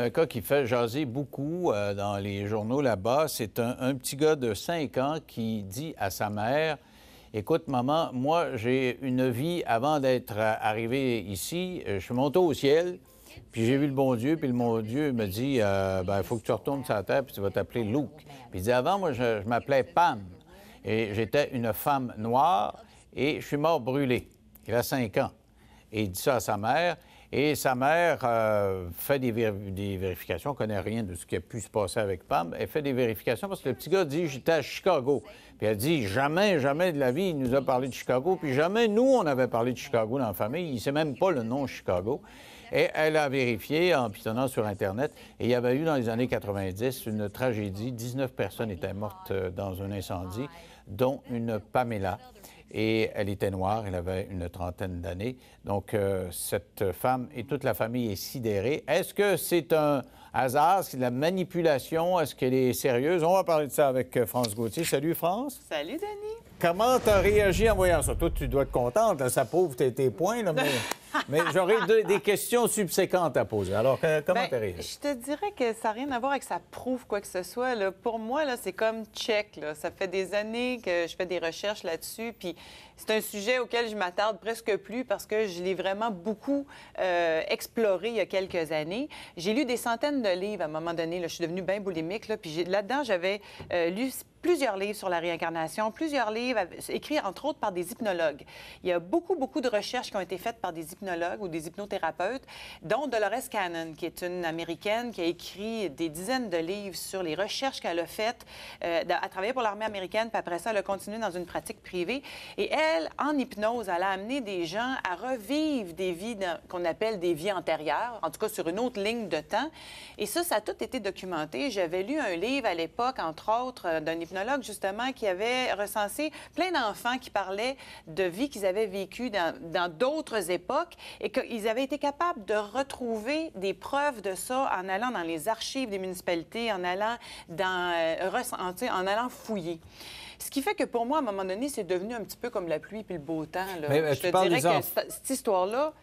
un cas qui fait jaser beaucoup dans les journaux là-bas. C'est un petit gars de 5 ans qui dit à sa mère, « Écoute, maman, moi, j'ai une vie avant d'être arrivé ici. Je suis monté au ciel, puis j'ai vu le bon Dieu, puis le bon Dieu me dit, il faut que tu retournes sur la terre, puis tu vas t'appeler Luke. » Puis il dit, « Avant, moi, je m'appelais Pam, et j'étais une femme noire, et je suis mort brûlé. » Il a 5 ans. Et il dit ça à sa mère. Et sa mère fait des vérifications. On ne connaît rien de ce qui a pu se passer avec Pam. Elle fait des vérifications parce que le petit gars dit « J'étais à Chicago ». Puis elle dit « Jamais, jamais de la vie, il nous a parlé de Chicago. Puis jamais, nous, on avait parlé de Chicago dans la famille. Il ne sait même pas le nom Chicago. » Et elle a vérifié en pitonnant sur Internet. Et il y avait eu dans les années 90 une tragédie. 19 personnes étaient mortes dans un incendie, dont une Pamela. Et elle était noire, elle avait une trentaine d'années. Donc, cette femme et toute la famille est sidérée. Est-ce que c'est un hasard? C'est de la manipulation? Est-ce qu'elle est sérieuse? On va parler de ça avec France Gauthier. Salut, France. Salut, Denis. Comment tu as réagi en voyant ça? Toi, tu dois être contente, là, ça prouve tes points, là, mais j'aurais des questions subséquentes à poser. Alors, comment tu as réagi? Je te dirais que ça n'a rien à voir avec ça prouve quoi que ce soit. Là. Pour moi, là, c'est comme check. Là. Ça fait des années que je fais des recherches là-dessus, puis c'est un sujet auquel je m'attarde presque plus parce que je l'ai vraiment beaucoup exploré il y a quelques années. J'ai lu des centaines de livres à un moment donné. Là. Je suis devenue bien boulimique, là, puis là-dedans, j'avais lu plusieurs livres sur la réincarnation, plusieurs livres écrits, entre autres, par des hypnologues. Il y a beaucoup de recherches qui ont été faites par des hypnologues ou des hypnothérapeutes, dont Dolores Cannon, qui est une Américaine qui a écrit des dizaines de livres sur les recherches qu'elle a faites. Elle travaillé pour l'armée américaine, puis après ça, elle a continué dans une pratique privée. Et elle, en hypnose, elle a amené des gens à revivre des vies qu'on appelle des vies antérieures, en tout cas sur une autre ligne de temps. Et ça a tout été documenté. J'avais lu un livre à l'époque, entre autres, d'un hypnologue, justement, qui avait recensé plein d'enfants qui parlaient de vies qu'ils avaient vécues dans d'autres époques et qu'ils avaient été capables de retrouver des preuves de ça en allant dans les archives des municipalités, en allant fouiller. Ce qui fait que pour moi, à un moment donné, c'est devenu un petit peu comme la pluie puis le beau temps. Là. Mais, je te dirais que cette histoire-là,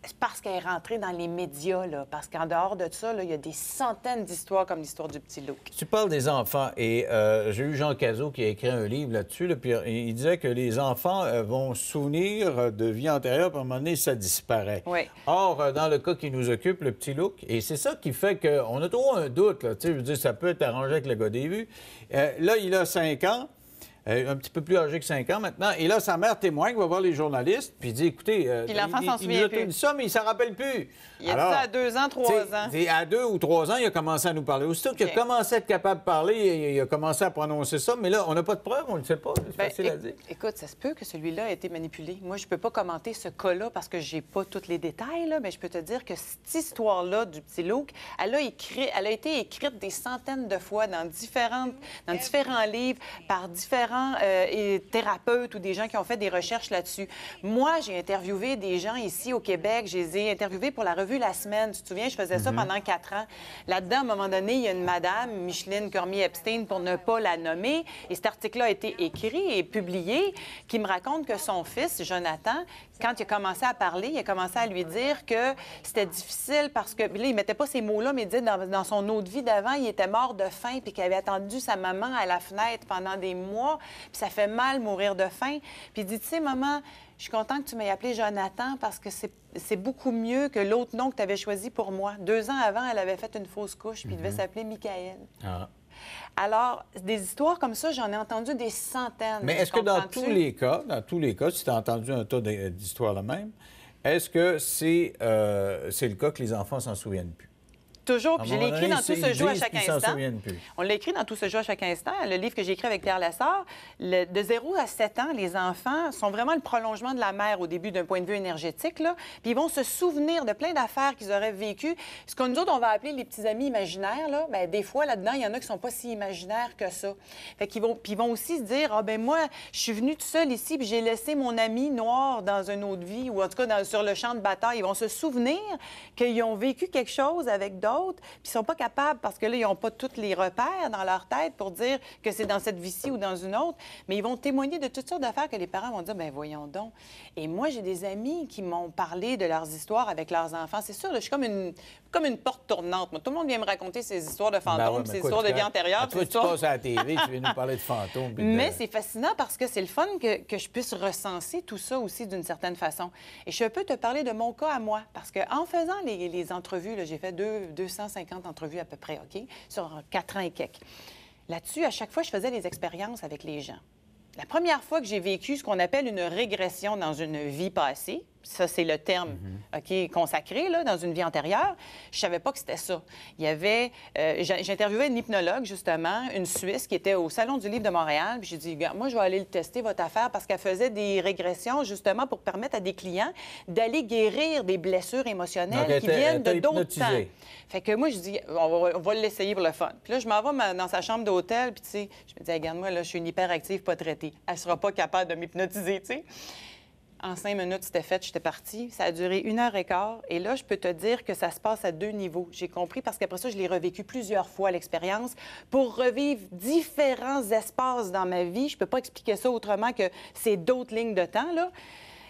c'est parce qu'elle est rentrée dans les médias, là, parce qu'en dehors de ça, là, il y a des centaines d'histoires comme l'histoire du petit Luke. Tu parles des enfants et j'ai eu Jean Cazot qui a écrit un livre là-dessus, là, puis il disait que les enfants vont se souvenir de vie antérieure, puis à un moment donné, ça disparaît. Oui. Or, dans le cas qui nous occupe, le petit Luke, et c'est ça qui fait qu'on a toujours un doute, là, tu sais, je veux dire, ça peut être arrangé avec le gars des vues. Là, il a 5 ans. Un petit peu plus âgé que 5 ans maintenant. Et là, sa mère témoigne, va voir les journalistes, puis dit, écoutez, puis l'enfant s'en souvient plus. Il dit ça, mais il s'en rappelle plus. Il a dit ça à 2 ans, 3 ans. À 2 ou 3 ans, il a commencé à nous parler. Aussitôt qu'il a commencé à être capable de parler, il a commencé à prononcer ça, mais là, on n'a pas de preuves, on ne le sait pas. C'est facile à dire. Écoute, ça se peut que celui-là ait été manipulé. Moi, je ne peux pas commenter ce cas-là parce que j'ai pas tous les détails, là, mais je peux te dire que cette histoire-là du petit Luke, elle a été écrite des centaines de fois dans différents livres par différents thérapeutes ou des gens qui ont fait des recherches là-dessus. Moi, j'ai interviewé des gens ici au Québec. Je les ai interviewés pour la revue La Semaine. Tu te souviens, je faisais ça pendant 4 ans. Là-dedans, à un moment donné, il y a une madame, Micheline Cormier-Epstein, pour ne pas la nommer, et cet article-là a été écrit et publié, qui me raconte que son fils, Jonathan, quand il a commencé à parler, il a commencé à lui dire que c'était difficile parce que... Là, il mettait pas ces mots-là, mais il disait dans son autre vie d'avant, il était mort de faim puis qu'il avait attendu sa maman à la fenêtre pendant des mois, puis ça fait mal mourir de faim. Puis il dit, tu sais, maman, je suis content que tu m'aies appelé Jonathan parce que c'est beaucoup mieux que l'autre nom que tu avais choisi pour moi. 2 ans avant, elle avait fait une fausse couche, puis il devait s'appeler Michael. Ah. Alors, des histoires comme ça, j'en ai entendu des centaines. Mais est-ce que dans tous les cas, si tu as entendu un tas d'histoires la même, est-ce que c'est le cas que les enfants s'en souviennent plus? Toujours, puis je l'ai écrit dans Tout se joue à chaque instant. Plus. On l'a écrit dans Tout se joue à chaque instant, le livre que j'ai écrit avec Pierre Lessard. De 0 à 7 ans, les enfants sont vraiment le prolongement de la mère au début d'un point de vue énergétique, là. Puis ils vont se souvenir de plein d'affaires qu'ils auraient vécues. Ce que nous autres, on va appeler les petits amis imaginaires, là, bien, des fois, là-dedans, il y en a qui sont pas si imaginaires que ça. Fait qu'ils vont, puis ils vont aussi se dire, ah ben moi, je suis venue toute seule ici, puis j'ai laissé mon ami noir dans une autre vie, ou en tout cas sur le champ de bataille. Ils vont se souvenir qu'ils ont vécu quelque chose avec d'autres, puis ils sont pas capables, parce que là, ils n'ont pas tous les repères dans leur tête pour dire que c'est dans cette vie-ci ou dans une autre, mais ils vont témoigner de toutes sortes d'affaires que les parents vont dire, ben voyons donc. Et moi, j'ai des amis qui m'ont parlé de leurs histoires avec leurs enfants. C'est sûr, là, je suis comme une comme une porte tournante. Moi, tout le monde vient me raconter ses histoires de fantômes, ses histoires de vie antérieure. Toi, tu passes à la TV, tu viens nous parler de fantômes. Mais c'est fascinant parce que c'est le fun que je puisse recenser tout ça aussi d'une certaine façon. Et je peux te parler de mon cas à moi, parce qu'en faisant les entrevues, j'ai fait 250 entrevues à peu près, OK, sur 4 ans et quelques. Là-dessus, à chaque fois, je faisais des expériences avec les gens. La première fois que j'ai vécu ce qu'on appelle une régression dans une vie passée, ça, c'est le terme OK, consacré là, dans une vie antérieure. Je savais pas que c'était ça. Il y avait... j'interviewais une hypnologue, justement, une Suisse, qui était au Salon du livre de Montréal. Puis j'ai dit, moi, je vais aller le tester, votre affaire, parce qu'elle faisait des régressions, justement, pour permettre à des clients d'aller guérir des blessures émotionnelles qui viennent de d'autres temps. Fait que moi, je dis, on va l'essayer pour le fun. Puis là, je m'en vais dans sa chambre d'hôtel, puis tu sais, je me dis, regarde-moi, là, je suis une hyperactive pas traitée. Elle sera pas capable de m'hypnotiser, tu sais. En 5 minutes, c'était fait, j'étais partie. Ça a duré 1h15. Et là, je peux te dire que ça se passe à 2 niveaux. J'ai compris parce qu'après ça, je l'ai revécu plusieurs fois, l'expérience, pour revivre différents espaces dans ma vie. Je peux pas expliquer ça autrement que c'est d'autres lignes de temps, là.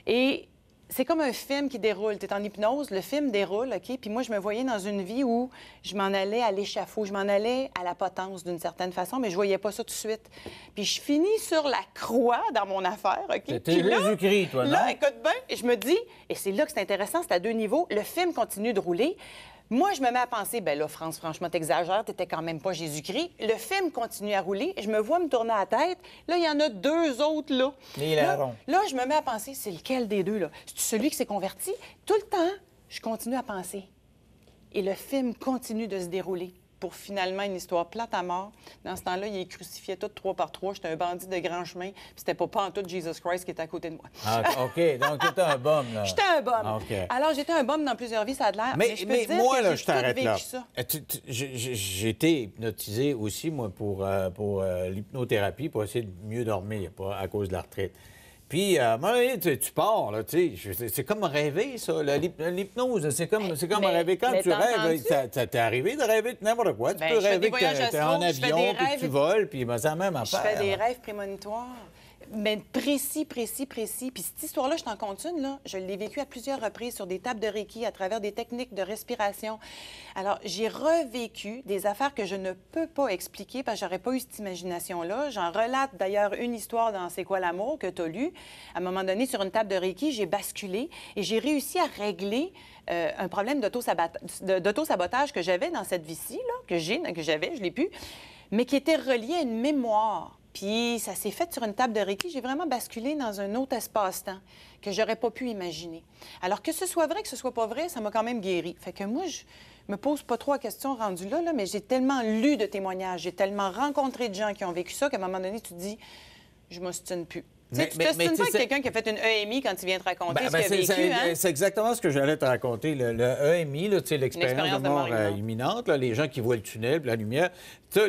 Et c'est comme un film qui déroule. Tu es en hypnose, le film déroule, OK? Puis moi, je me voyais dans une vie où je m'en allais à l'échafaud, je m'en allais à la potence d'une certaine façon, mais je voyais pas ça tout de suite. Puis je finis sur la croix dans mon affaire, OK? C'était Jésus-Christ, toi, non? Là, écoute bien, et je me dis, et c'est là que c'est intéressant, c'est à 2 niveaux, le film continue de rouler. Moi, je me mets à penser, ben là, France, franchement, t'exagères, t'étais quand même pas Jésus-Christ. Le film continue à rouler, je me vois me tourner la tête. Là, il y en a 2 autres, là. Là, je me mets à penser, c'est lequel des 2, là? C'est celui qui s'est converti? Tout le temps, je continue à penser. Et le film continue de se dérouler pour finalement une histoire plate à mort. Dans ce temps-là, il est crucifié tout 3 par 3. J'étais un bandit de grand chemin, puis c'était pas en tout Jesus Christ qui était à côté de moi. Ah, OK. Donc, t'étais un bum, là. J'étais un bum. Okay. Alors, j'étais un bum dans plusieurs vies, ça a de l'air. Mais je peux te dire moi, que là, je t'arrête là. ça. J'ai été hypnotisé aussi, moi, pour l'hypnothérapie, pour essayer de mieux dormir, pas à cause de la retraite. Puis, à un moment donné, tu pars, là, tu sais. C'est comme rêver, ça. L'hypnose, c'est comme rêver. Quand tu rêves, t'es arrivé de rêver de n'importe quoi. Tu peux rêver que t'es en avion, puis que tu voles, puis c'est la même affaire. Je fais des rêves prémonitoires. Mais précis. Puis cette histoire-là, je t'en compte une, là. Je l'ai vécue à plusieurs reprises sur des tables de Reiki, à travers des techniques de respiration. Alors, j'ai revécu des affaires que je ne peux pas expliquer parce que j'aurais pas eu cette imagination-là. J'en relate d'ailleurs une histoire dans C'est quoi l'amour que tu as lu. À un moment donné, sur une table de Reiki, j'ai basculé et j'ai réussi à régler un problème d'auto-sabotage que j'avais dans cette vie-ci, là, que j'avais, je l'ai plus, mais qui était relié à une mémoire. Puis ça s'est fait sur une table de Reiki. J'ai vraiment basculé dans un autre espace-temps que j'aurais pas pu imaginer. Alors que ce soit vrai, que ce soit pas vrai, ça m'a quand même guéri. Fait que moi, je me pose pas trop la question rendue là, mais j'ai tellement lu de témoignages, j'ai tellement rencontré de gens qui ont vécu ça qu'à un moment donné, tu te dis, je m'ostine plus. Tu t'ostines pas avec quelqu'un qui a fait une EMI quand il vient te raconter ce qu'il a vécu, hein? C'est exactement ce que j'allais te raconter. Le EMI, l'expérience de mort imminente, là, les gens qui voient le tunnel, la lumière,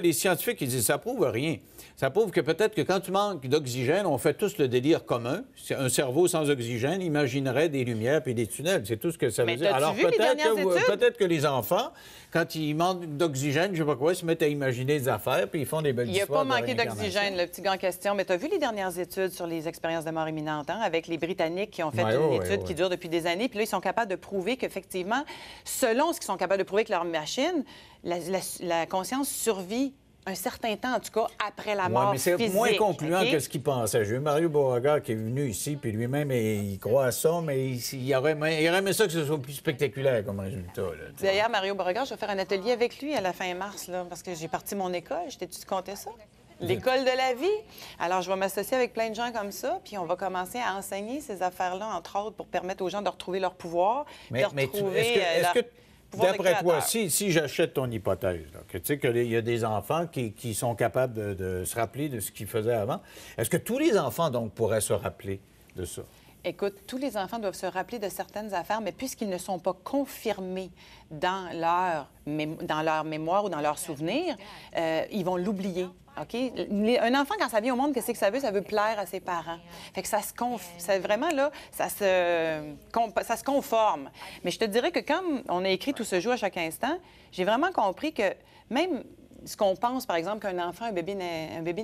les scientifiques qui disent ça prouve rien. Ça prouve que peut-être que quand tu manques d'oxygène, on fait tous le délire commun. Un cerveau sans oxygène imaginerait des lumières puis des tunnels. C'est tout ce que ça veut dire. Alors peut-être que les enfants, quand ils manquent d'oxygène, je sais pas quoi, ils se mettent à imaginer des affaires puis ils font des belles histoires. Il n'y a pas manqué d'oxygène, le petit gars en question. Mais tu as vu les dernières études sur les expériences de mort imminente, hein, avec les Britanniques qui ont fait une étude qui dure depuis des années. Puis là, ils sont capables de prouver qu'effectivement, selon ce qu'ils sont capables de prouver avec leur machine, la conscience survit un certain temps, en tout cas, après la mort physique. Mais c'est moins concluant que ce qu'il pensait. J'ai eu Mario Beauregard qui est venu ici, puis lui-même, il croit à ça, mais il aurait aimé ça que ce soit plus spectaculaire comme résultat. D'ailleurs, Mario Beauregard, je vais faire un atelier avec lui à la fin mars, là, parce que j'ai parti mon école. Tu comptais ça? L'école de la vie. Alors, je vais m'associer avec plein de gens comme ça, puis on va commencer à enseigner ces affaires-là, entre autres, pour permettre aux gens de retrouver leur pouvoir, de retrouver d'après toi, si j'achète ton hypothèse, là, que tu sais qu'il y a des enfants qui sont capables de se rappeler de ce qu'ils faisaient avant, est-ce que tous les enfants, donc, pourraient se rappeler de ça? Écoute, tous les enfants doivent se rappeler de certaines affaires, mais puisqu'ils ne sont pas confirmés dans leur mémoire ou dans leur souvenir, ils vont l'oublier. OK? Un enfant, quand ça vient au monde, qu'est-ce que ça veut? Ça veut plaire à ses parents. Fait que c'est vraiment, là, ça se conforme. Mais je te dirais que comme on a écrit Tout se joue à chaque instant, j'ai vraiment compris que même ce qu'on pense, par exemple, qu'un enfant, un bébé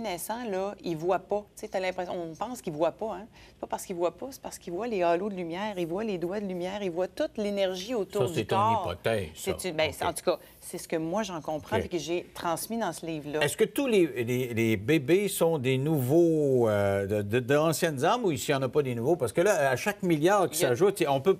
naissant, là, il voit pas. Tu sais, t'as l'impression... On pense qu'il voit pas, hein? C'est pas parce qu'il voit pas, c'est parce qu'il voit les halos de lumière, il voit les doigts de lumière, il voit toute l'énergie autour du corps. Ça, c'est ton hypothèse, ça. Bien, en tout cas, c'est ce que moi, j'en comprends et que j'ai transmis dans ce livre-là. Est-ce que tous les bébés sont des nouveaux d'anciennes âmes ou s'il n'y en a pas des nouveaux? Parce que là, à chaque milliard qui s'ajoute, on peut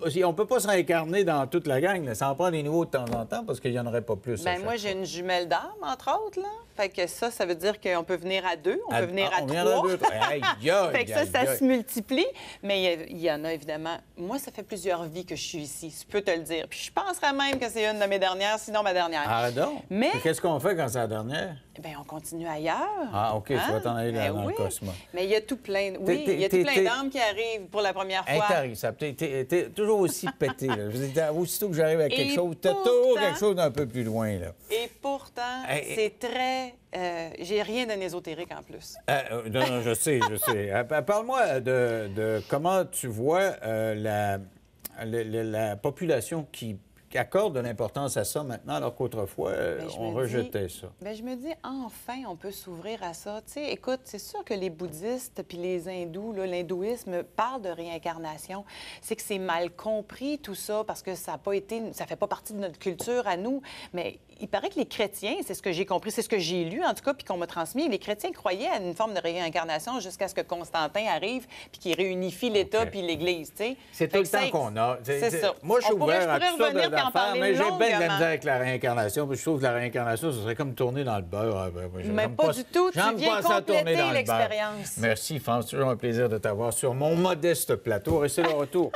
pas se réincarner dans toute la gang. Là. Ça en prend des nouveaux de temps en temps parce qu'il n'y en aurait pas plus. Bien, moi, j'ai une jumelle d'âme, entre autres, là. Fait que ça veut dire qu'on peut venir à 2, on peut venir à 3. Fait que ça se multiplie. Mais il y en a, évidemment... Moi, ça fait plusieurs vies que je suis ici, je peux te le dire. Puis je penserais même que c'est une de mes dernières, sinon ma dernière. Ah, donc? Mais... Qu'est-ce qu'on fait quand c'est la dernière? Bien, on continue ailleurs. Ah, OK, tu vas t'en aller dans le cosmos. Mais il y a tout plein... Oui, il y a tout plein d'âmes qui arrivent pour la première fois. Intarissable. T'es toujours aussi pété. Là. Je veux dire, aussitôt que j'arrive à quelque chose, t'as toujours quelque chose d'un peu plus loin. Là. Et pourtant, c'est très... j'ai rien d'un ésotérique en plus. Non, je sais. Parle-moi de comment tu vois la population qui accorde de l'importance à ça maintenant, alors qu'autrefois, on rejetait ça. Bien, je me dis, enfin, on peut s'ouvrir à ça. Tu sais, écoute, c'est sûr que les bouddhistes puis les hindous, l'hindouisme parle de réincarnation. C'est que c'est mal compris, tout ça, parce que ça fait pas partie de notre culture à nous. Mais il paraît que les chrétiens, c'est ce que j'ai compris, c'est ce que j'ai lu, en tout cas, puis qu'on m'a transmis, les chrétiens croyaient à une forme de réincarnation jusqu'à ce que Constantin arrive puis qu'il réunifie l'État puis l'Église, tu sais. C'est tout le temps qu'on a. C'est ça. Moi, je suis ouvert à tout ça d'affaires, mais j'ai bien de la longuement. misère avec la réincarnation. Puis je trouve que la réincarnation, ce serait comme tourner dans le beurre. Mais pas du tout. Tu viens compléter l'expérience. Merci, France. C'est toujours un plaisir de t'avoir sur mon modeste plateau. Restez là au retour.